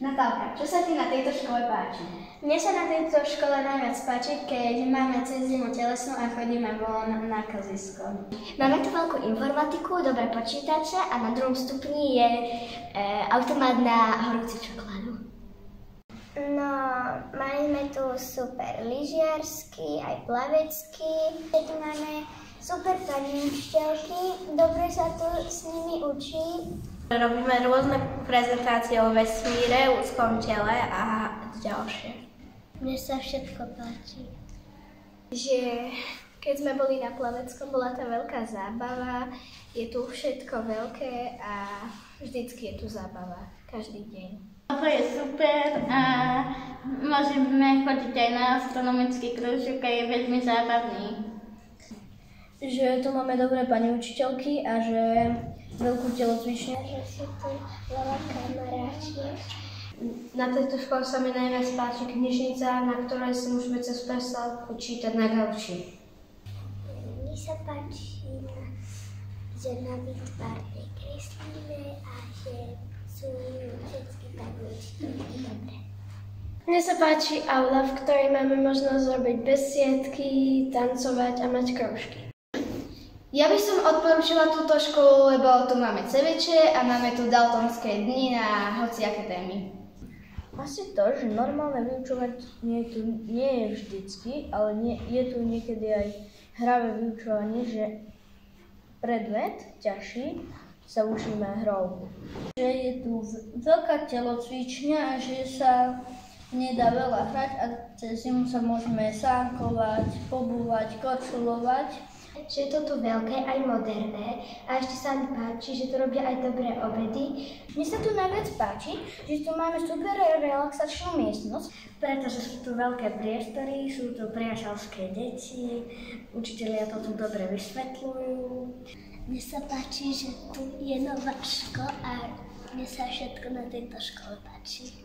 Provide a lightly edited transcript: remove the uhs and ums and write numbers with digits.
Natálka, čo sa ti na tejto škole páči? Mne sa na tejto škole najviac páči, keď máme cez zimu telesnú a chodíme von na kazisko. Máme tu veľkú informatiku, dobré počítače a na druhom stupni je automat na horúcu čokoládu. No, mali sme tu super lyžiarsky, aj plavecký. Tu máme super pani učiteľky, dobre sa tu s nimi učí. Robíme rôzne prezentácie o vesmíre, ľudskom tele a ďalšie. Mne sa všetko páči. Že keď sme boli na Plaveckom, bola tá veľká zábava, je tu všetko veľké a vždycky je tu zábava, každý deň. To je super a môžeme chodiť aj na astronomický krúžok a je veľmi zábavný. Že tu máme dobré pani učiteľky a že veľkú telocvičňu. Že sú tu veľa kamarátiek. Na tejto škole sa mi najviac páči knižnica, na ktorej si môžeme cez prestávku čítať na gauči. Mne sa páči, že na výtvarnej kreslíme a že sú všetky tabličky dobré. Mne sa páči aula, v ktorej máme možnosť robiť besiedky, tancovať a mať kroužky. Ja by som odporúčila túto školu, lebo tu máme ceviče a máme tu daltonské dni na hociaké témy. Asi to, že normálne vyučovanie tu nie je vždycky, ale je tu niekedy aj hravé vyučovanie, že predmet ťažší sa učíme hrou. Že je tu veľká telocvičňa a že sa nedá veľa hrať a cez zimu sa môžeme sánkovať, pobúvať, korčulovať. Že je to tu veľké, aj moderné a ešte sa mi páči, že tu robia aj dobré obedy. Mne sa tu najviac páči, že tu máme super relaxačnú miestnosť, pretože sú tu veľké priestory, sú tu priateľské deti, učitelia to tu dobre vysvetľujú. Mne sa páči, že tu je nová škola a mne sa všetko na tejto škole páči.